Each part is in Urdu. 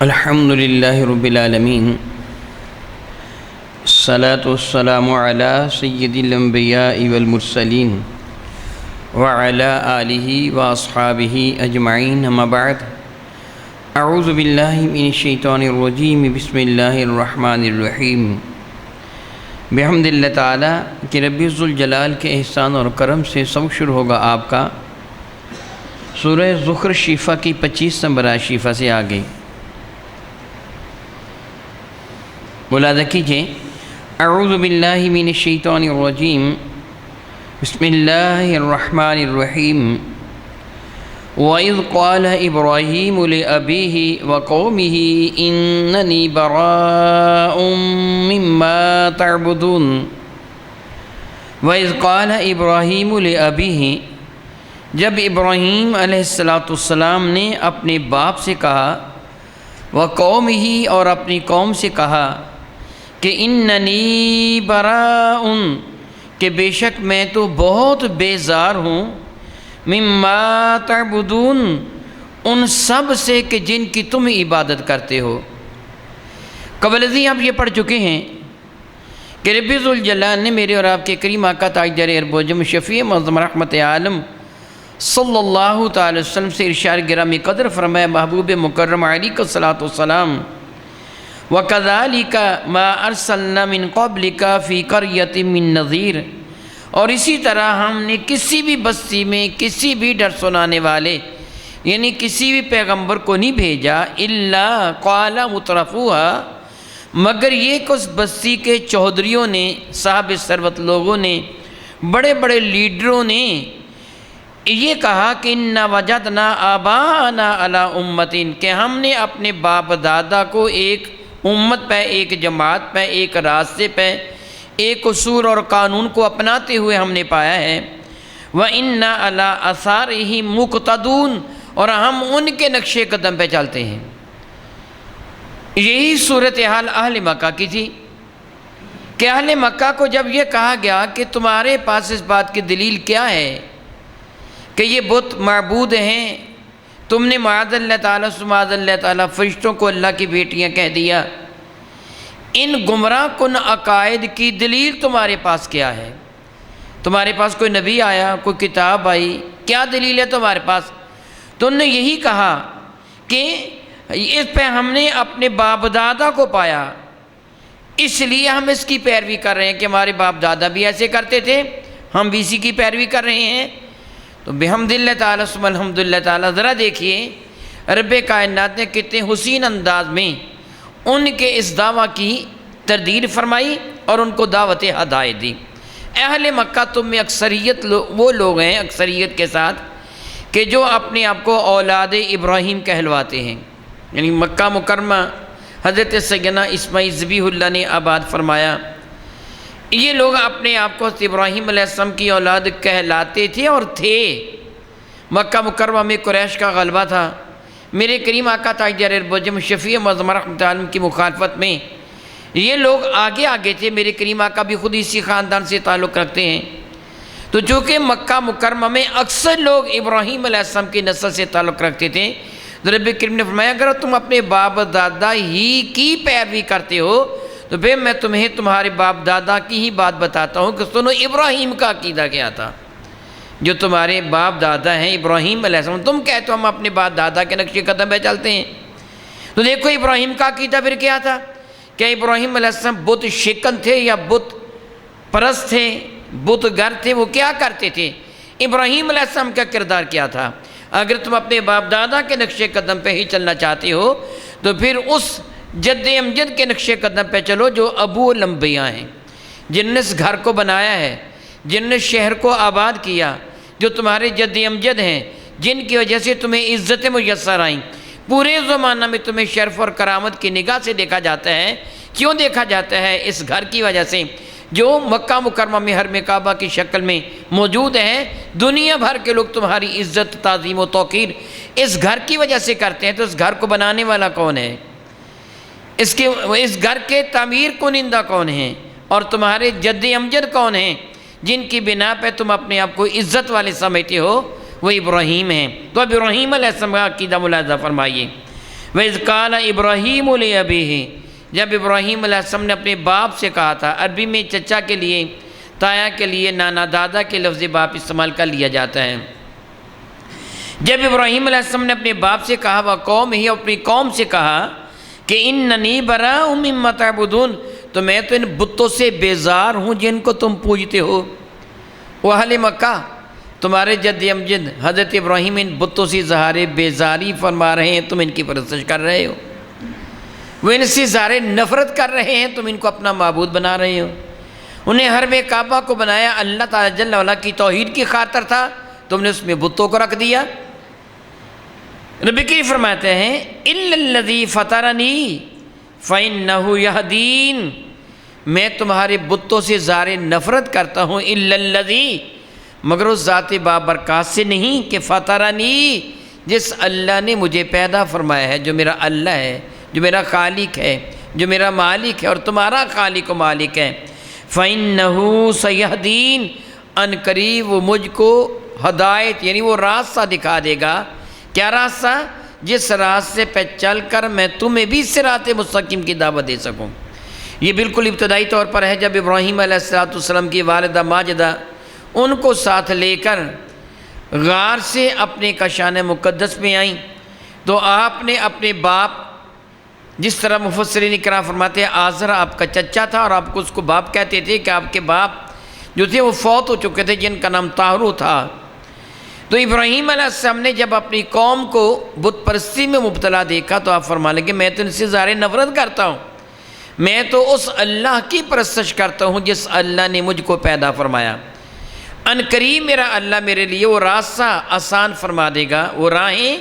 الحمد للہ رب العالمین، الصلاۃ والسلام علی سید الانبیاء والمرسلین وعلی آلہ واصحابہ اجمعین، اما بعد، اعوذ باللہ من الشیطان الرجیم، بسم اللہ الرحمن الرحیم۔ بحمد اللہ تعالیٰ کہ رب ذوالجلال کے احسان اور کرم سے سب شروع ہوگا آپ کا سورہ زخرف شیفہ کی 25 نمبر شیفہ سے آگے ملاحظہ کیجئے۔ اعوذ باللہ من الشیطان الرجیم، بسم اللہ الرحمن الرحیم۔ وَإِذْ قَالَ إِبْرَاهِيمُ لِأَبِيهِ وَقَوْمِهِ إِنَّنِي بَرَاءٌ مِّمَّا تَعْبُدُونَ۔ وَإِذْ قَالَ إِبْرَاهِيمُ لِأَبِيهِ، جب ابراہیم علیہ السلام نے اپنے باپ سے کہا، وَقَوْمِهِ اور اپنی قوم سے کہا کہ اِنَّنِي بَرَاءٌ کہ بے شک میں تو بہت بیزار ہوں، مِمَّا تَعْبُدُونَ ان سب سے کہ جن کی تم عبادت کرتے ہو۔ قبل ازیں آپ یہ پڑھ چکے ہیں کہ رب ذوالجلال نے میرے اور آپ کے کریم آقا تاجدار ارب و عجم شفیع معظم رحمت عالم صلی اللہ تعالی وسلم سے ارشاد گرامی قدر فرمایا، محبوب مکرم علیہ الصلاۃ والسلام، وَكَذَلِكَ مَا أَرْسَلْنَا مِن قَبْلِكَ فِي قَرْيَةٍ مِّن نَذِيرٍ اور اسی طرح ہم نے کسی بھی بستی میں کسی بھی ڈر سنانے والے یعنی کسی بھی پیغمبر کو نہیں بھیجا، إِلَّا قَالَ مُتْرَفُوهَا مگر یہ کہ اس بستی کے چودھریوں نے، صاحب ثروت لوگوں نے، بڑے بڑے لیڈروں نے یہ کہا کہ اِنَّا وَجَدْنَا آبَاءَنَا عَلَىٰ أُمَّةٍ کہ ہم نے اپنے باپ دادا کو ایک امت پہ، ایک جماعت پہ، ایک راستے پہ، ایک اصول اور قانون کو اپناتے ہوئے ہم نے پایا ہے۔ وَإِنَّا عَلَىٰ آثَارِهِم مُقْتَدُونَ اور ہم ان کے نقش قدم پہ چلتے ہیں۔ یہی صورتحال اہل مکہ کی تھی کہ اہل مکہ کو جب یہ کہا گیا کہ تمہارے پاس اس بات کی دلیل کیا ہے کہ یہ بت معبود ہیں، تم نے معاذ اللہ تعالیٰ فرشتوں کو اللہ کی بیٹیاں کہہ دیا، ان گمراہ کن عقائد کی دلیل تمہارے پاس کیا ہے؟ تمہارے پاس کوئی نبی آیا، کوئی کتاب آئی، کیا دلیل ہے تمہارے پاس؟ تو انہوں نے یہی کہا کہ اس پہ ہم نے اپنے باپ دادا کو پایا، اس لیے ہم اس کی پیروی کر رہے ہیں کہ ہمارے باپ دادا بھی ایسے کرتے تھے، ہم بھی اسی کی پیروی کر رہے ہیں۔ تو بحمد اللہ تعالیٰ ثم الحمد للہ تعالیٰ ذرا دیکھیے رب کائنات نے کتنے حسین انداز میں ان کے اس دعویٰ کی تردید فرمائی اور ان کو دعوت ہدایت دی۔ اہل مکہ تم میں اکثریت وہ لوگ ہیں، اکثریت کے ساتھ، کہ جو اپنے آپ کو اولاد ابراہیم کہلواتے ہیں، یعنی مکہ مکرمہ حضرت سیدنا اسماعیل ذبیح اللہ نے آباد فرمایا، یہ لوگ اپنے آپ کو حضرت ابراہیم علیہ السلام کی اولاد کہلاتے تھے اور تھے۔ مکہ مکرمہ میں قریش کا غلبہ تھا، میرے کریم آقا تاجدار ارب و عجم شفیع معظم رحمت عالم کی مخالفت میں یہ لوگ آگے تھے۔ میرے کریم آقا بھی خود اسی خاندان سے تعلق رکھتے ہیں، تو چونکہ مکہ مکرمہ میں اکثر لوگ ابراہیم علیہ السلام کی نسل سے تعلق رکھتے تھے، تو رب کریم نے فرمایا اگر تم اپنے باپ دادا ہی کی پیروی کرتے ہو تو پھر میں تمہیں تمہارے باپ دادا کی ہی بات بتاتا ہوں کہ سنو ابراہیم کا عقیدہ کیا تھا۔ جو تمہارے باپ دادا ہیں ابراہیم علیہ السلام، تم کہتے ہو ہم اپنے باپ دادا کے نقش قدم پہ چلتے ہیں، تو دیکھو ابراہیم کا عقیدہ پھر کیا تھا؟ کیا ابراہیم علیہ السلام بت شکن تھے یا بت پرست تھے، بت گر تھے؟ وہ کیا کرتے تھے؟ ابراہیم علیہ السلام کا کردار کیا تھا؟ اگر تم اپنے باپ دادا کے نقش قدم پہ ہی چلنا چاہتے ہو تو پھر اس جد امجد کے نقش قدم پہ چلو جو ابو الانبیاء ہیں، جن نے اس گھر کو بنایا ہے، جن نے شہر کو آباد کیا، جو تمہارے جد امجد ہیں، جن کی وجہ سے تمہیں عزت میسر آئیں، پورے زمانہ میں تمہیں شرف اور کرامت کی نگاہ سے دیکھا جاتا ہے۔ کیوں دیکھا جاتا ہے؟ اس گھر کی وجہ سے جو مکہ مکرمہ میں حرم کعبہ کی شکل میں موجود ہے، دنیا بھر کے لوگ تمہاری عزت، تعظیم و توقیر اس گھر کی وجہ سے کرتے ہیں۔ تو اس گھر کو بنانے والا کون ہے؟ اس گھر کے تعمیر کنندہ کون ہیں؟ اور تمہارے جد امجد کون ہیں جن کی بنا پہ تم اپنے آپ کو عزت والے سمجھتے ہو؟ وہ ابراہیم ہیں۔ تو اب ابراہیم علیہ السلام کا عقیدہ ملاحظہ فرمائیے وَإِذْ قَالَ إِبْرَاهِيمُ لِأَبِيهِ، جب ابراہیم علیہ السلام نے اپنے باپ سے کہا تھا، عربی میں چچا کے لیے، تایا کے لیے، نانا دادا کے لفظ باپ استعمال کر لیا جاتا ہے۔ جب ابراہیم علیہ السلام نے اپنے باپ سے کہا، وہ قوم ہی، اپنی قوم سے کہا کہ اِنَّنِي بَرَاءٌ مِّمَّا تَعْبُدُونَ، تو میں تو ان بتوں سے بیزار ہوں جن کو تم پوجتے ہو۔ وہ اہل مکہ، تمہارے جد امجد حضرت ابراہیم ان بتوں سے اظہار بیزاری فرما رہے ہیں، تم ان کی پرستش کر رہے ہو۔ وہ ان سے اظہار نفرت کر رہے ہیں، تم ان کو اپنا معبود بنا رہے ہو۔ انہیں حرم کعبہ کو بنایا اللہ تعالیٰ جل وعلا کی توحید کی خاطر تھا، تم نے اس میں بتوں کو رکھ دیا۔ نبی کریم فرماتے ہیں إِلَّا الَّذِي فَطَرَنِي فَإِنَّهُ يَهْدِينِ، میں تمہارے بتوں سے اظہار نفرت کرتا ہوں، إِلَّا الَّذِي، مگر اس ذات بابرکات سے نہیں کہ فَطَرَنِي، جس اللہ نے مجھے پیدا فرمایا ہے، جو میرا اللہ ہے، جو میرا خالق ہے، جو میرا مالک ہے اور تمہارا خالق و مالک ہے۔ فَإِنَّهُ سَيَهْدِينِ، ان قریب وہ مجھ کو ہدایت یعنی وہ راستہ دکھا دے گا۔ کیا راستہ؟ جس راستے پہ چل کر میں تمہیں بھی صراط مستقیم کی دعوت دے سکوں۔ یہ بالکل ابتدائی طور پر ہے جب ابراہیم علیہ السلام کی والدہ ماجدہ ان کو ساتھ لے کر غار سے اپنے کاشان مقدس میں آئیں، تو آپ نے اپنے باپ، جس طرح مفسرین اکرام فرماتے ہیں آزر آپ کا چچا تھا اور آپ کو اس کو باپ کہتے تھے کہ آپ کے باپ جو تھے وہ فوت ہو چکے تھے، جن کا نام طاہرو تھا۔ تو ابراہیم علیہ السلام نے جب اپنی قوم کو بت پرستی میں مبتلا دیکھا تو آپ فرما لگے میں تو ان سے اظہار نفرت کرتا ہوں، میں تو اس اللہ کی پرستش کرتا ہوں جس اللہ نے مجھ کو پیدا فرمایا۔ ان قریب میرا اللہ میرے لیے وہ راستہ آسان فرما دے گا، وہ راہیں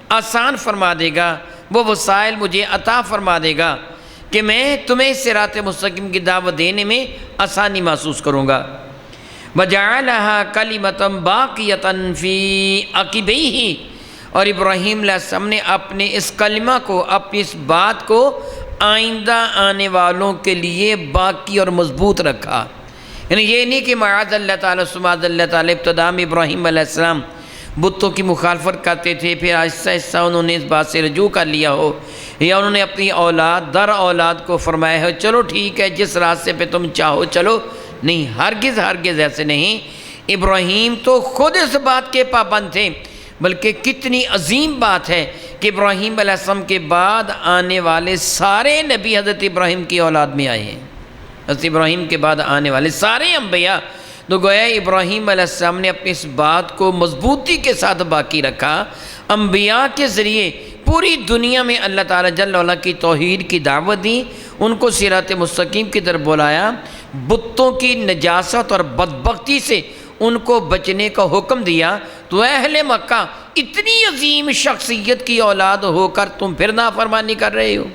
آسان فرما دے گا، وہ وسائل مجھے عطا فرما دے گا کہ میں تمہیں صراط مستقیم کی دعوت دینے میں آسانی محسوس کروں گا۔ وَجَعَلَهَا كَلِمَةً بَاقِيَةً فِي عَقِبَيْهِ، اور ابراہیم علیہ السلام نے اپنے اس کلمہ کو، اپنی اس بات کو آئندہ آنے والوں کے لیے باقی اور مضبوط رکھا۔ یعنی یہ نہیں کہ معاذ اللہ تعالیٰ سماذ اللہ تعالیٰ ابتدا میں ابراہیم علیہ السلام بتوں کی مخالفت کرتے تھے، پھر آہستہ آہستہ انہوں نے اس بات سے رجوع کر لیا ہو، یا انہوں نے اپنی اولاد در اولاد کو فرمایا ہے چلو ٹھیک ہے جس راستے پہ تم چاہو چلو۔ نہیں، ہرگز ہرگز ایسے نہیں۔ ابراہیم تو خود اس بات کے پابند تھے، بلکہ کتنی عظیم بات ہے کہ ابراہیم علیہ السلام کے بعد آنے والے سارے نبی حضرت ابراہیم کی اولاد میں آئے ہیں۔ حضرت ابراہیم کے بعد آنے والے سارے انبیاء، تو گویا ابراہیم علیہ السلام نے اپنی اس بات کو مضبوطی کے ساتھ باقی رکھا۔ انبیاء کے ذریعے پوری دنیا میں اللہ تعالیٰ جل وعلا کی توحید کی دعوت دی، ان کو صراط مستقیم کی طرف بلایا، بتوں کی نجاست اور بدبختی سے ان کو بچنے کا حکم دیا۔ تو اہل مکہ اتنی عظیم شخصیت کی اولاد ہو کر تم پھر نافرمانی کر رہے ہو،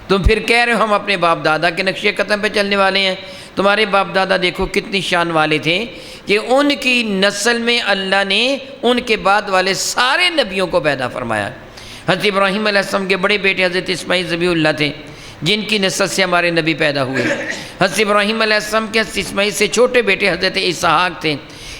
تم پھر کہہ رہے ہو ہم اپنے باپ دادا کے نقش قدم پہ چلنے والے ہیں۔ تمہارے باپ دادا دیکھو کتنی شان والے تھے کہ ان کی نسل میں اللہ نے ان کے بعد والے سارے نبیوں کو پیدا فرمایا۔ حضرت ابراہیم علیہ السلام کے بڑے بیٹے حضرت اسماعیل ذبیح اللہ تھے، جن کی نسل سے ہمارے نبی پیدا ہوئے۔ حضرت ابراہیم علیہ السلام کے حضرت اسماعیل سے چھوٹے بیٹے حضرت اسحاق تھے،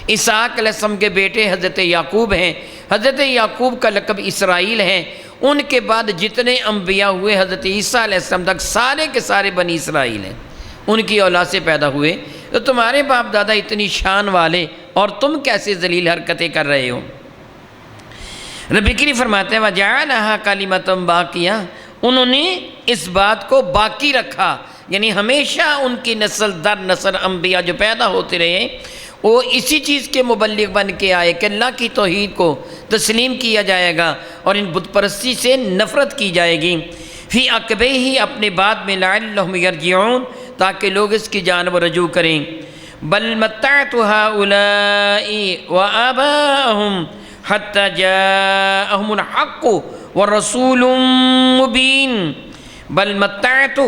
اسحاق علیہ السلام کے بیٹے حضرت یعقوب ہیں، حضرت یعقوب کا لقب اسرائیل ہے۔ ان کے بعد جتنے انبیاء ہوئے حضرت عیسیٰ علیہ السلام تک سارے کے سارے بنی اسرائیل ہیں، ان کی اولاد سے پیدا ہوئے۔ تو تمہارے باپ دادا اتنی شان والے اور تم کیسے ذلیل حرکتیں کر رہے ہو؟ رب کریم فرماتے ہیں وَجَعَلَهَا كَلِمَةً بَاقِيَةً، انہوں نے اس بات کو باقی رکھا، یعنی ہمیشہ ان کی نسل در نسل انبیاء جو پیدا ہوتے رہے وہ اسی چیز کے مبلغ بن کے آئے کہ اللہ کی توحید کو تسلیم کیا جائے گا اور ان بت پرستی سے نفرت کی جائے گی۔ فی عقبیہ، اپنے بعد میں لعلہم یرجعون، تاکہ لوگ اس کی جانب رجوع کریں۔ بل متعت ہؤلاء وآباءہم حتی جاءہم الحق ورسول مبین۔ بل متعت،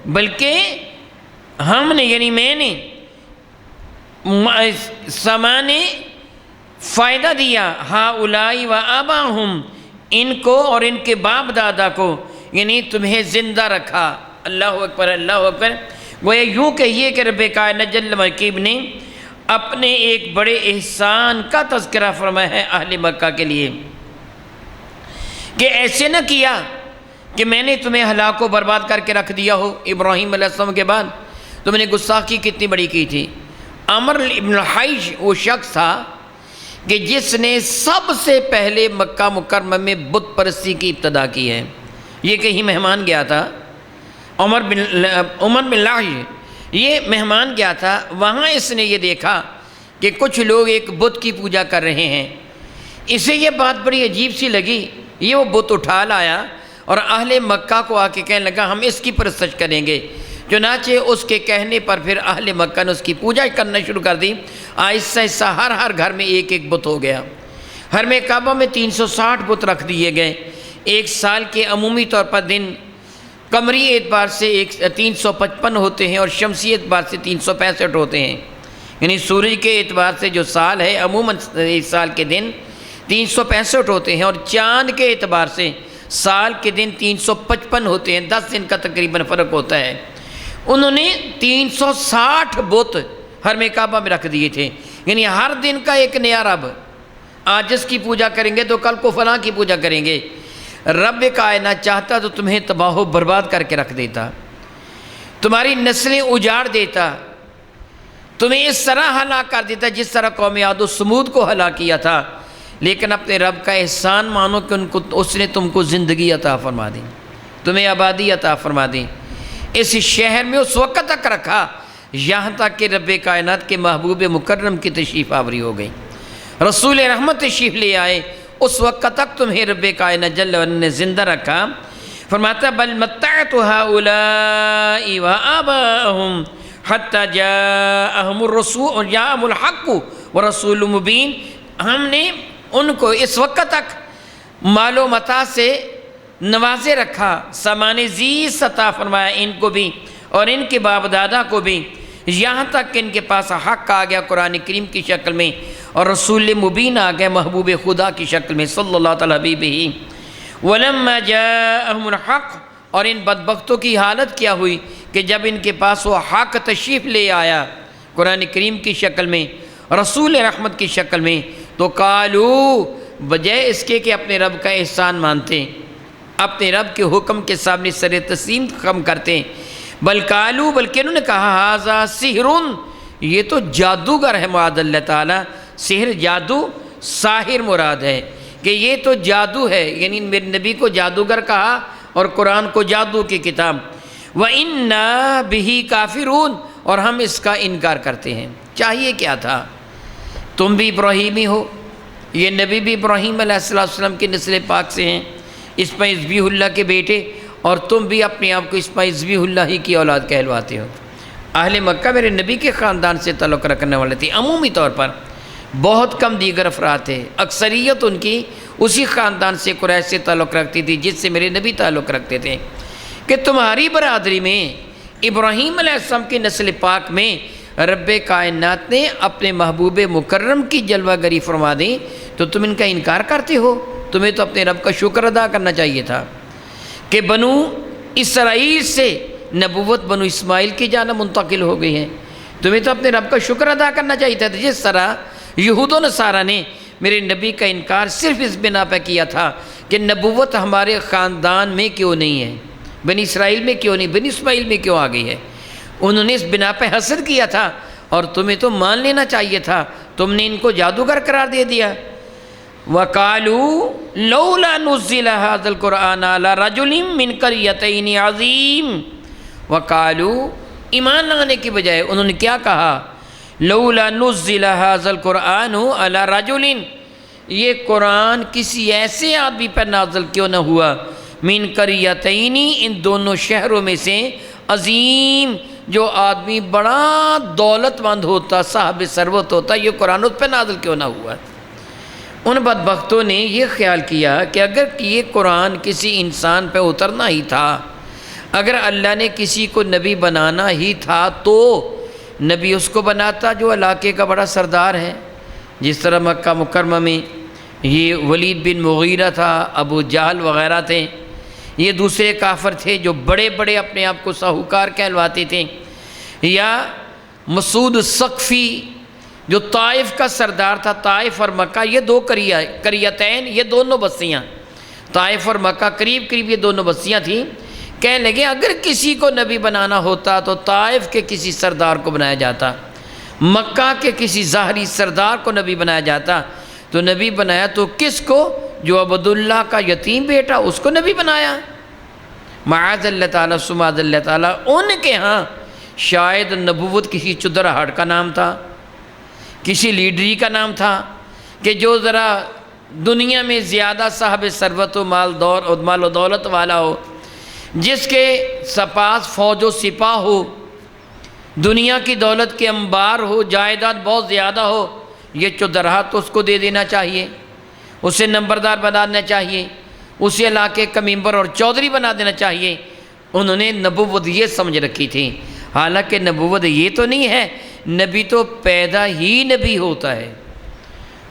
بلکہ ہم نے یعنی میں نے سما نے فائدہ دیا ہؤلاء وآباءہم، ان کو اور ان کے باپ دادا کو، یعنی تمہیں زندہ رکھا۔ اللہ اکبر اللہ اکبر۔ گویا یوں کہیے کہ رب کائنات جل مکیب نے اپنے ایک بڑے احسان کا تذکرہ فرمایا ہے اہل مکہ کے لیے کہ ایسے نہ کیا کہ میں نے تمہیں ہلاک و برباد کر کے رکھ دیا ہو ابراہیم علیہ السلام کے بعد؟ تم نے گستاخی کتنی بڑی کی تھی۔ عمر ابن حیش وہ شخص تھا کہ جس نے سب سے پہلے مکہ مکرمہ میں بت پرستی کی ابتدا کی ہے۔ یہ کہیں مہمان گیا تھا، عمر بن لحج یہ مہمان گیا تھا، وہاں اس نے یہ دیکھا کہ کچھ لوگ ایک بت کی پوجا کر رہے ہیں۔ اسے یہ بات بڑی عجیب سی لگی، یہ وہ بت اٹھا لایا اور اہل مکہ کو آ کے کہنے لگا ہم اس کی پرستش کریں گے۔ چنانچہ اس کے کہنے پر پھر اہل مکہ نے اس کی پوجا کرنا شروع کر دی۔ آہستہ آہستہ ہر گھر میں ایک ایک بت ہو گیا۔ حرم کعبہ میں 360 بت رکھ دیے گئے۔ ایک سال کے عمومی طور پر دن قمری اعتبار سے 355 ہوتے ہیں اور شمسی اعتبار سے 365 ہوتے ہیں، یعنی سورج کے اعتبار سے جو سال ہے عموماً ایک سال کے دن 365 ہوتے ہیں، اور چاند کے اعتبار سے سال کے دن 355 ہوتے ہیں، 10 دن کا تقریباً فرق ہوتا ہے۔ انہوں نے 360 بت حرم کعبہ میں رکھ دیے تھے، یعنی ہر دن کا ایک نیا رب۔ آج اس کی پوجا کریں گے تو کل کو فلاں کی پوجا کریں گے۔ رب کائنات چاہتا تو تمہیں تباہ و برباد کر کے رکھ دیتا، تمہاری نسلیں اجاڑ دیتا، تمہیں اس طرح ہلاک کر دیتا جس طرح قوم عاد و سمود کو ہلاک کیا تھا، لیکن اپنے رب کا احسان مانو کہ اس نے تم کو زندگی عطا فرما دی، تمہیں آبادی عطا فرما دی، اس شہر میں اس وقت تک رکھا یہاں تک کہ رب کائنات کے محبوب مکرم کی تشریف آوری ہو گئی، رسول رحمت تشریف لے آئے، اس وقت تک تمہیں رب کائنات جل وعلا نے زندہ رکھا۔ فرماتا بل متعت هؤلاء وآباءهم حتی جاءهم الرسول جاءهم الحق ورسول مبین، ہم نے ان کو اس وقت تک مال و متاع سے نوازے رکھا، سامان زیست عطا فرمایا ان کو بھی اور ان کے باپ دادا کو بھی، یہاں تک کہ ان کے پاس حق آ گیا قرآن کریم کی شکل میں اور رسول مبین آ گئے محبوب خدا کی شکل میں صلی اللہ تعالیٰ حبیبہ ہی۔ وَلَمَّا جَاءَهُمُ الْحَقُّ، اور ان بدبختوں کی حالت کیا ہوئی کہ جب ان کے پاس وہ حق تشریف لے آیا قرآن کریم کی شکل میں، رسول رحمت کی شکل میں، تو قالو، بجائے اس کے کہ اپنے رب کا احسان مانتے، اپنے رب کے حکم کے سامنے سر تسلیم خم کرتے، بلکہ انہوں نے کہا ھذا سحر، یہ تو جادوگر ہے معاذ اللہ تعالیٰ، سحر جادو، ساحر مراد ہے کہ یہ تو جادو ہے، یعنی میرے نبی کو جادوگر کہا اور قرآن کو جادو کی کتاب۔ وَإِنَّا بِهِ كَافِرُونَ، اور ہم اس کا انکار کرتے ہیں۔ چاہیے کیا تھا؟ تم بھی ابراہیمی ہو، یہ نبی بھی ابراہیم علیہ السلام کی نسل پاک سے ہیں، اسماعیل ذبیح اللہ کے بیٹے، اور تم بھی اپنے آپ کو اسماعیل ذبیح اللہ ہی کی اولاد کہلواتے ہو۔ اہل مکہ میرے نبی کے خاندان سے تعلق رکھنے والے تھے، عمومی طور پر بہت کم دیگر افراد تھے، اکثریت ان کی اسی خاندان سے قریش سے تعلق رکھتی تھی جس سے میرے نبی تعلق رکھتے تھے، کہ تمہاری برادری میں ابراہیم علیہ السلام کی نسل پاک میں رب کائنات نے اپنے محبوب مکرم کی جلوہ گری فرما دی، تو تم ان کا انکار کرتے ہو؟ تمہیں تو اپنے رب کا شکر ادا کرنا چاہیے تھا کہ بنو اسرائیل سے نبوت بنو اسماعیل کی جانب منتقل ہو گئی ہے، تمہیں تو اپنے رب کا شکر ادا کرنا چاہیے تھا۔ جس طرح یہود و نصارہ نے میرے نبی کا انکار صرف اس بنا پہ کیا تھا کہ نبوت ہمارے خاندان میں کیوں نہیں ہے، بنی اسرائیل میں کیوں نہیں، بنی اسماعیل میں کیوں آ گئی ہے، انہوں نے اس بنا پہ حسد کیا تھا، اور تمہیں تو مان لینا چاہیے تھا، تم نے ان کو جادوگر قرار دے دیا۔ وَقَالُوا لَوْلَا نُزِّلَ هَذَا الْقُرْآنَ عَلَى رَجُلٍ مِّنْ قَرْيَتَيْنِ عَظِيمٍ۔ وَقَالُوا، ایمان لانے کی بجائے انہوں نے کیا کہا؟ لَوْلَا نُزِّلَ هَذَا الْقُرْآنُ عَلَى رَجُلٍ، یہ قرآن کسی ایسے آدمی پر نازل کیوں نہ ہوا، مِّنْ قَرْيَتَيْنِ، ان دونوں شہروں میں سے، عظیم، جو آدمی بڑا دولت مند ہوتا، صاحب ثروت ہوتا، یہ قرآن اس پہ نازل کیوں نہ ہوا؟ ان بدبختوں نے یہ خیال کیا کہ اگر یہ قرآن کسی انسان پہ اترنا ہی تھا، اگر اللہ نے کسی کو نبی بنانا ہی تھا تو نبی اس کو بناتا جو علاقے کا بڑا سردار ہے، جس طرح مکہ مکرمہ میں یہ ولید بن مغیرہ تھا، ابو جہل وغیرہ تھے، یہ دوسرے کافر تھے جو بڑے بڑے اپنے آپ کو ساہوکار کہلواتے تھے، یا مسعود الثقفی جو طائف کا سردار تھا، طائف اور مکہ یہ دو قریتین، یہ دونوں بستیاں، طائف اور مکہ قریب قریب یہ دونوں بستیاں تھیں. کہنے لگے اگر کسی کو نبی بنانا ہوتا تو طائف کے کسی سردار کو بنایا جاتا, مکہ کے کسی ظاہری سردار کو نبی بنایا جاتا. تو نبی بنایا تو کس کو؟ جو عبداللہ کا یتیم بیٹا, اس کو نبی بنایا. معاذ اللہ تعالیٰ سماذ اللہ تعالیٰ, ان کے ہاں شاید نبوت کسی چدرہٹ کا نام تھا, کسی لیڈری کا نام تھا کہ جو ذرا دنیا میں زیادہ صاحب ثروت و مال و دولت والا ہو, جس کے پاس فوج و سپاہ ہو, دنیا کی دولت کے انبار ہو, جائیداد بہت زیادہ ہو. یہ چودراہا تو اس کو دے دینا چاہیے, اسے نمبردار بنا دینا چاہیے, اسے علاقے کا ممبر اور چودھری بنا دینا چاہیے. انہوں نے نبوت یہ سمجھ رکھی تھی. حالانکہ نبوت یہ تو نہیں ہے, نبی تو پیدا ہی نبی ہوتا ہے.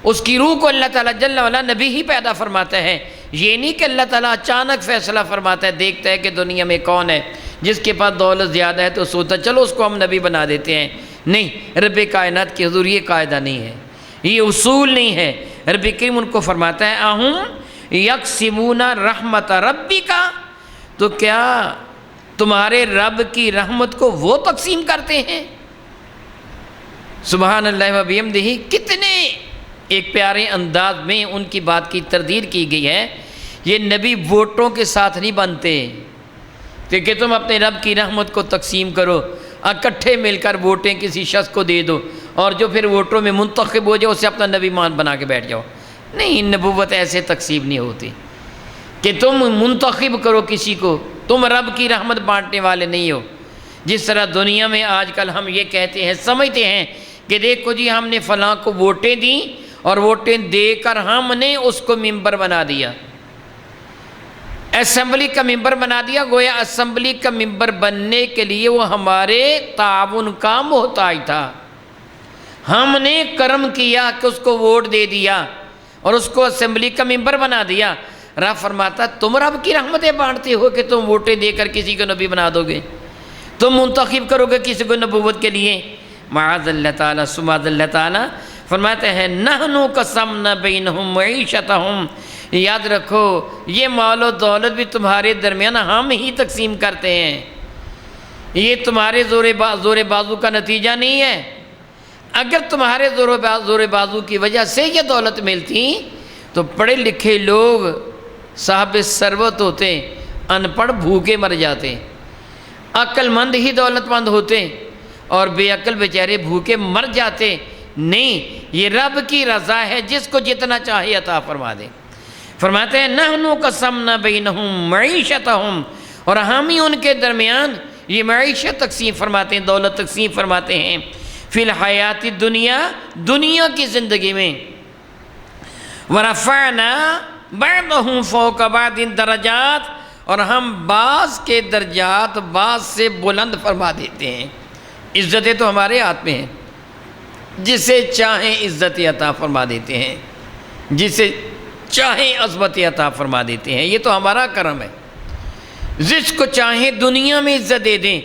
اس کی روح کو اللہ تعالیٰ جل وعلا نبی ہی پیدا فرماتا ہے. یہ نہیں کہ اللہ تعالیٰ اچانک فیصلہ فرماتا ہے, دیکھتا ہے کہ دنیا میں کون ہے جس کے پاس دولت زیادہ ہے تو سوچتا چلو اس کو ہم نبی بنا دیتے ہیں. نہیں, رب کائنات کے حضور یہ قاعدہ نہیں ہے, یہ اصول نہیں ہے. رب کریم ان کو فرماتا ہے اہم یقسمون رحمت ربی کا, تو کیا تمہارے رب کی رحمت کو وہ تقسیم کرتے ہیں؟ سبحان اللہ و بحمدہ. کتنے ایک پیارے انداز میں ان کی بات کی تردید کی گئی ہے. یہ نبی ووٹوں کے ساتھ نہیں بنتے کہ تم اپنے رب کی رحمت کو تقسیم کرو, اکٹھے مل کر ووٹیں کسی شخص کو دے دو اور جو پھر ووٹوں میں منتخب ہو جائے اسے اپنا نبی مان بنا کے بیٹھ جاؤ. نہیں, نبوت ایسے تقسیم نہیں ہوتی کہ تم منتخب کرو کسی کو, تم رب کی رحمت بانٹنے والے نہیں ہو. جس طرح دنیا میں آج کل ہم یہ کہتے ہیں, سمجھتے ہیں کہ دیکھو جی ہم نے فلاں کو ووٹیں دیں اور ووٹیں دے کر ہم نے اس کو ممبر بنا دیا, اسمبلی کا ممبر بنا دیا. گویا اسمبلی کا ممبر بننے کے لیے وہ ہمارے تعاون کا محتاج تھا. ہم نے کرم کیا کہ اس کو ووٹ دے دیا اور اس کو اسمبلی کا ممبر بنا دیا. رب فرماتا تم رب کی رحمتیں بانٹتے ہو کہ تم ووٹیں دے کر کسی کو نبی بنا دو گے, تم منتخب کرو گے کسی کو نبوت کے لیے. معاذ اللہ تعالیٰ سماذ اللہ تعالیٰ فرماتے ہیں نحنو قسمنا بینہم معیشتہم, یاد رکھو یہ مال و دولت بھی تمہارے درمیان ہم ہی تقسیم کرتے ہیں. یہ تمہارے زور بازو کا نتیجہ نہیں ہے. اگر تمہارے زور بازو کی وجہ سے یہ دولت ملتی تو پڑھے لکھے لوگ صاحب ثروت ہوتے, ان پڑھ بھوکے مر جاتے. عقل مند ہی دولت مند ہوتے اور بے عقل بیچارے بھوکے مر جاتے. نہیں, یہ رب کی رضا ہے, جس کو جتنا چاہے عطا فرما دے. فرماتے ہیں نحنو قسمنا بینہم معیشتہم, اور ہم ہی ان کے درمیان یہ معیشت تقسیم فرماتے ہیں, دولت تقسیم فرماتے ہیں. فی الحیات دنیا, دنیا کی زندگی میں. ورفعنا بعضہم فوق بعض درجات, اور ہم بعض کے درجات بعض سے بلند فرما دیتے ہیں. عزتیں تو ہمارے ہاتھ میں ہیں, جسے چاہیں عزت عطا فرما دیتے ہیں, جسے چاہیں عظمت عطا فرما دیتے ہیں. یہ تو ہمارا کرم ہے. جس کو چاہیں دنیا میں عزت دے دیں,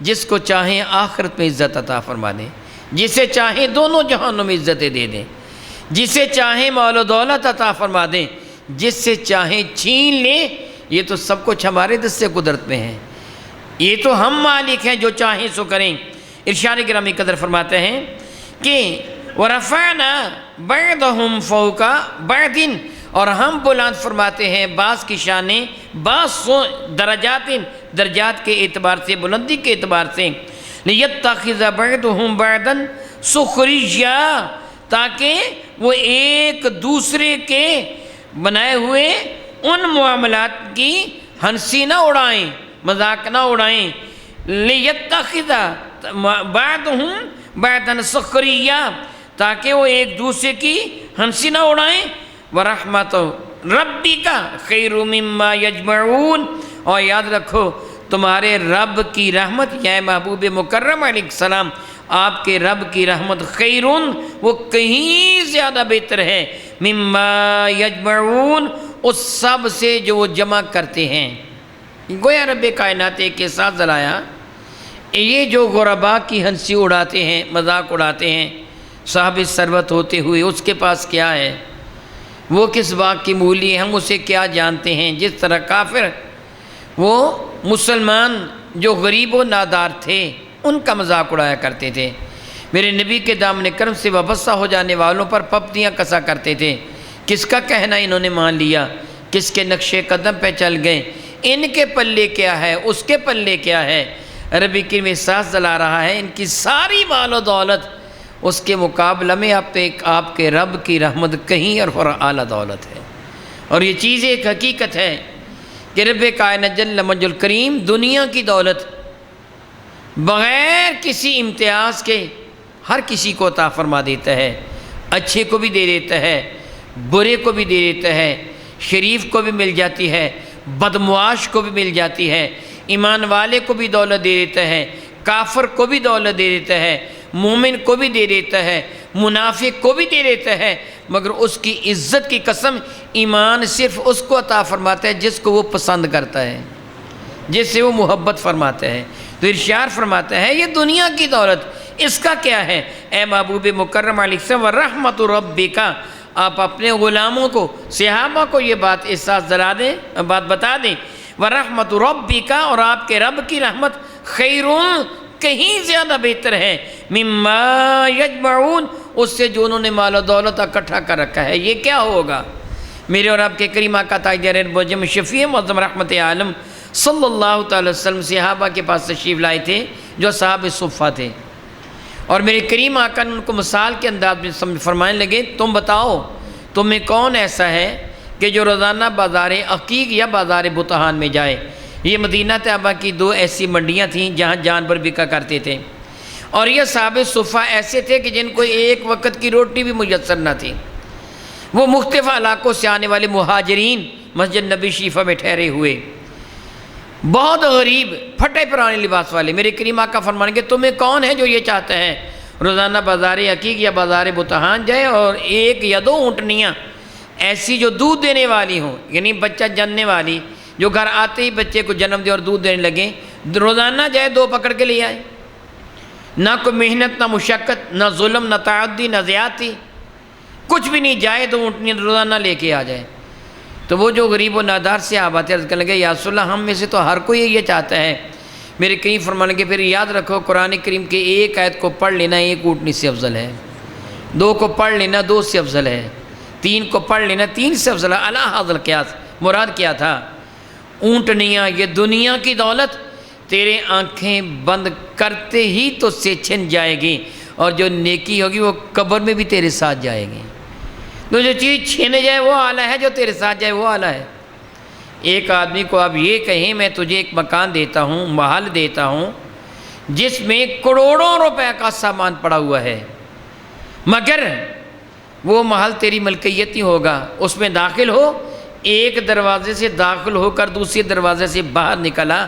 جس کو چاہیں آخرت میں عزت عطا فرما دیں, جسے چاہیں دونوں جہانوں میں عزتیں دے دیں, جسے چاہیں مال و دولت عطا فرما دیں, جس سے چاہیں چھین لیں. یہ تو سب کچھ ہمارے دست قدرت میں ہے. یہ تو ہم مالک ہیں, جو چاہیں سو کریں. ارشاد گرامی قدر فرماتے ہیں کہ وَرَفَعْنَا بَعْضَهُمْ فَوْقَ بَعْضٍ, اور ہم بلند فرماتے ہیں بعض کی شانیں بعض درجات کے اعتبار سے, بلندی کے اعتبار سے. لِيَتَّخِذَ بَعْضُهُمْ بَعْضًا سُخْرِيًّا, تاکہ وہ ایک دوسرے کے بنائے ہوئے ان معاملات کی ہنسی نہ اڑائیں, مذاق نہ اڑائیں. لِيَتَّخِذَ بَعْضُهُمْ بَعْضًا سُخْرِيًّا, تاکہ وہ ایک دوسرے کی ہنسی نہ اڑائیں. وَرَحْمَتُ رَبِّكَ خَيْرٌ مِّمَّا يَجْمَعُونَ, اور یاد رکھو تمہارے رب کی رحمت, یا محبوب مکرم علیہ السلام, آپ کے رب کی رحمت خیرون, وہ کہیں زیادہ بہتر ہے, مما یجمعون, اس سب سے جو وہ جمع کرتے ہیں. گویا رب کائنات کے ساتھ ذرایا یہ جو غربا کی ہنسی اڑاتے ہیں, مذاق اڑاتے ہیں, صاحب ثروت ہوتے ہوئے اس کے پاس کیا ہے, وہ کس باغ کی مولی ہے، ہم اسے کیا جانتے ہیں۔ جس طرح کافر وہ مسلمان جو غریب و نادار تھے ان کا مذاق اڑایا کرتے تھے، میرے نبی کے دامن کرم سے وابستہ ہو جانے والوں پر پپتیاں کسا کرتے تھے۔ کس کا کہنا انہوں نے مان لیا، کس کے نقش قدم پہ چل گئے، ان کے پلے کیا ہے، اس کے پلے کیا ہے۔ رب کریم احساس دلا رہا ہے ان کی ساری مال و دولت اس کے مقابلہ میں آپ کے رب کی رحمت کہیں اور اعلیٰ دولت ہے۔ اور یہ چیز ایک حقیقت ہے کہ رب کائنات جل مجد الکریم دنیا کی دولت بغیر کسی امتیاز کے ہر کسی کو عطا فرما دیتا ہے، اچھے کو بھی دے دیتا ہے، برے کو بھی دے دیتا ہے، شریف کو بھی مل جاتی ہے، بدمعاش کو بھی مل جاتی ہے، ایمان والے کو بھی دولت دے دیتا ہے، کافر کو بھی دولت دے دیتا ہے، مومن کو بھی دے دیتا ہے، منافق کو بھی دے دیتا ہے، مگر اس کی عزت کی قسم ایمان صرف اس کو عطا فرماتا ہے جس کو وہ پسند کرتا ہے، جس سے وہ محبت فرماتا ہے۔ تو ارشاد فرماتا ہے یہ دنیا کی دولت اس کا کیا ہے؟ اے محبوب مکرم علیہ السلام ورحمت ربک، آپ اپنے غلاموں کو، صحابہ کو یہ بات احساس دلا دیں، بات بتا دیں، ورحمت ربک، اور آپ کے رب کی رحمت خیرون کہیں زیادہ بہتر ہے، مما یجمعون، اس سے جو انہوں نے مال و دولت اکٹھا کر رکھا ہے۔ یہ کیا ہوگا؟ میرے اور آپ کے کریم آقا تاجدار المعظم شفیع معظم رحمت عالم صلی اللہ تعالی وسلم صحابہ کے پاس تشریف لائے تھے جو اصحاب صفہ تھے، اور میرے کریم آقا نے ان کو مثال کے انداز میں فرمانے لگے تم بتاؤ تمہیں کون ایسا ہے کہ جو روزانہ بازار عقیق یا بازار بطحان میں جائے۔ یہ مدینہ طیبہ کی دو ایسی منڈیاں تھیں جہاں جانور بکا کرتے تھے، اور یہ اصحاب صفہ ایسے تھے کہ جن کو ایک وقت کی روٹی بھی میسر نہ تھی۔ وہ مختلف علاقوں سے آنے والے مہاجرین مسجد نبی شریفہ میں ٹھہرے ہوئے، بہت غریب پھٹے پرانے لباس والے۔ میرے کریم آقا فرمانے کہ تمہیں کون ہے جو یہ چاہتا ہے روزانہ بازار عقیق یا بازار بطحان جائے اور ایک یا دو اونٹنیاں ایسی جو دودھ دینے والی ہوں، یعنی بچہ جننے والی، جو گھر آتے ہی بچے کو جنم دے اور دودھ دینے لگیں، روزانہ جائے دو پکڑ کے لے آئے، نہ کوئی محنت نہ مشقت نہ ظلم نہ تعدی نہ زیادتی، کچھ بھی نہیں، جائے دو اونٹنیاں روزانہ لے کے آ جائے۔ تو وہ جو غریب و نادار سے آپ آتے عرض کرنے لگے یا رسول اللہ ہم میں سے تو ہر کوئی یہ چاہتا ہے۔ میرے کہیں فرمانے کے پھر یاد رکھو قرآن کریم کے ایک آیت کو پڑھ لینا ایک اونٹنی سے افضل ہے، دو کو پڑھ لینا دو سے افضل ہے، تین کو پڑھ لینا تین سے افضل ہے۔ اللہ حاضر کیا مراد کیا تھا؟ اونٹنیاں یہ دنیا کی دولت تیرے آنکھیں بند کرتے ہی تو سے چھن جائے گی، اور جو نیکی ہوگی وہ قبر میں بھی تیرے ساتھ جائے گی۔ تو جو چیز چھن جائے وہ اعلیٰ ہے، جو تیرے ساتھ جائے وہ اعلیٰ ہے۔ ایک آدمی کو آپ یہ کہیں میں تجھے ایک مکان دیتا ہوں، محل دیتا ہوں جس میں کروڑوں روپے کا سامان پڑا ہوا ہے، مگر وہ محل تیری ملکیت نہیں ہوگا، اس میں داخل ہو، ایک دروازے سے داخل ہو کر دوسرے دروازے سے باہر نکلا،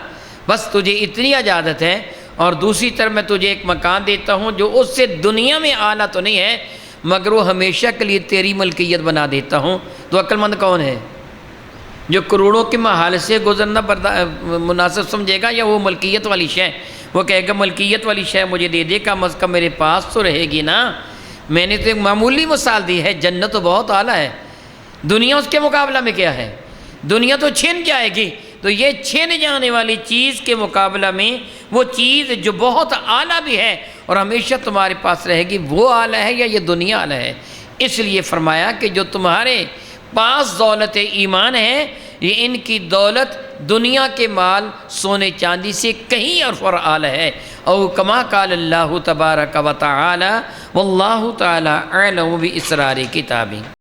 بس تجھے اتنی اجازت ہے، اور دوسری طرف میں تجھے ایک مکان دیتا ہوں جو اس سے دنیا میں اعلیٰ تو نہیں ہے مگر وہ ہمیشہ کے لیے تیری ملکیت بنا دیتا ہوں۔ تو عقل مند کون ہے؟ جو کروڑوں کے محل سے گزرنا مناسب سمجھے گا، یا وہ ملکیت والی شے؟ وہ کہے گا ملکیت والی شے مجھے دے دے، کم از کم میرے پاس تو رہے گی نا۔ میں نے تو ایک معمولی مثال دی ہے، جنت تو بہت اعلیٰ ہے، دنیا اس کے مقابلہ میں کیا ہے؟ دنیا تو چھن جائے گی، تو یہ چھن جانے والی چیز کے مقابلہ میں وہ چیز جو بہت اعلیٰ بھی ہے اور ہمیشہ تمہارے پاس رہے گی وہ اعلیٰ ہے یا یہ دنیا اعلیٰ ہے؟ اس لیے فرمایا کہ جو تمہارے پاس دولت ایمان ہے، یہ ان کی دولت دنیا کے مال سونے چاندی سے کہیں اور اعلیٰ ہے۔ او کما قال اللہ تبارک و تعالی واللہ تعالی اعلم باسرار کتابہ۔